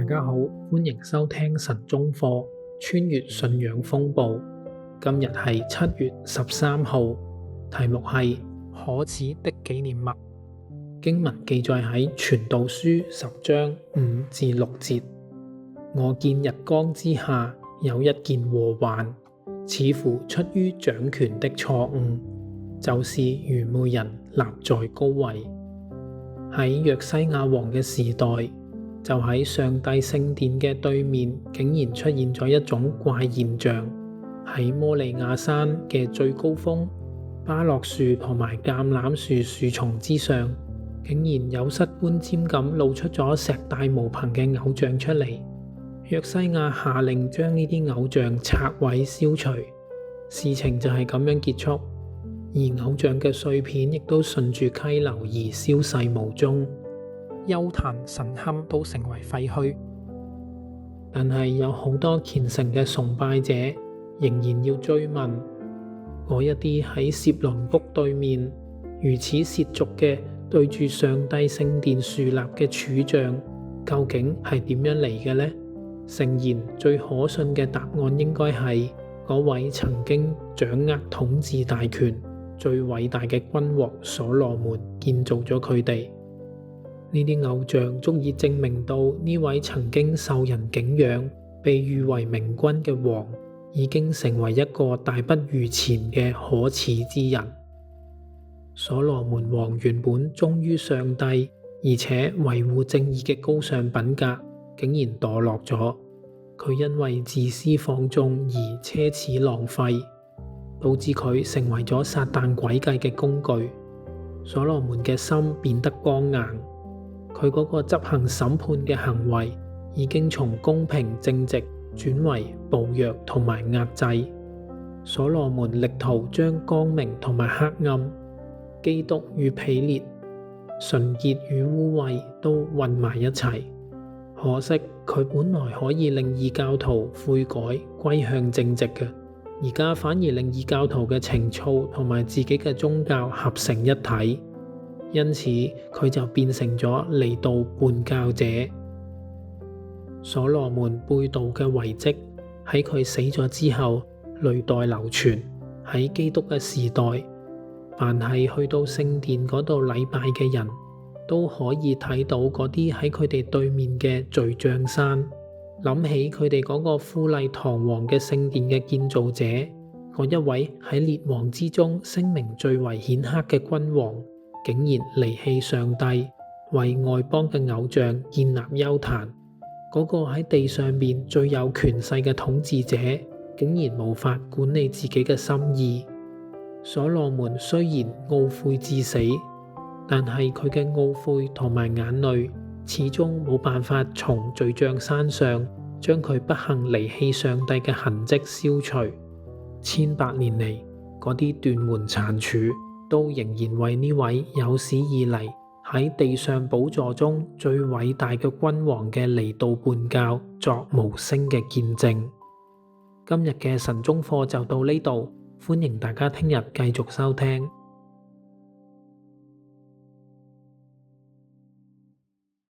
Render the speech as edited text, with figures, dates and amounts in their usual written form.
家好，歡迎收聽神中課，穿越信仰風暴。今日係7月13號，題目係可恥的紀念物。經文記載喺傳道書10章5至6節。我見日光之下有一件禍患，似乎出於掌權的錯誤，就是愚昧人立在高位。喺約西亞王嘅時代，就喺上帝聖殿嘅對面，竟然出現咗一種怪現象。喺摩利亞山嘅最高峰，巴洛樹同埋橄欖樹樹叢之上，竟然有失觀瞻咁露出咗石大無朋嘅偶像出嚟。約西亞下令將呢啲偶像拆毀消除，事情就係咁樣結束，而偶像嘅碎片亦都順住溪流而消逝無蹤，邱壇神龕都成為廢墟。但係有好多虔誠嘅崇拜者仍然要追問，嗰一啲喺薛倫谷對面如此褻瀆嘅對住上帝聖殿豎立嘅柱像，究竟係點樣嚟嘅呢？誠然，最可信嘅答案應該係嗰位曾經掌握統治大權最偉大嘅君王所羅門建造咗佢哋。呢啲偶像足以證明到呢位曾經受人敬仰、被譽為明君嘅王，已經成為一個大不如前嘅可恥之人。所羅門王原本忠於上帝，而且維護正義嘅高尚品格，竟然墮落咗。佢因為自私放縱而奢侈浪費，導致佢成為咗撒旦詭計嘅工具。所羅門嘅心變得剛硬，佢嗰個執行審判嘅行為已經從公平正直轉為暴虐同埋壓制。所羅門力圖將光明同埋黑暗、基督與婢劣、純潔與污穢都混埋一齊。可惜佢本來可以令異教徒悔改歸向正直嘅，而家反而令異教徒嘅情操同埋自己嘅宗教合成一體，因此佢就變成咗離道叛教者。所羅門背道嘅遺跡喺佢死咗之後累代流傳。喺基督嘅時代，凡係去到聖殿嗰度禮拜嘅人都可以睇到嗰啲喺佢哋對面嘅罪障山，諗起佢哋嗰個富麗堂皇嘅聖殿嘅建造者，嗰一位喺列王之中聲名最為顯赫嘅君王，竟然離棄上帝，為外邦嘅偶像建立邱壇。嗰個喺地上面最有權勢嘅統治者，竟然無法管理自己嘅心意。所羅門雖然懊悔至死，但係佢嘅懊悔同埋眼淚始終冇辦法從罪障山上將佢不幸離棄上帝嘅痕跡消除。1800年嚟，嗰啲斷門殘柱都仍然為呢位有史以嚟喺地上寶座中最偉大嘅君王嘅離道叛教作無聲嘅見證。今日嘅神中課就到呢度，歡迎大家聽日繼續收聽。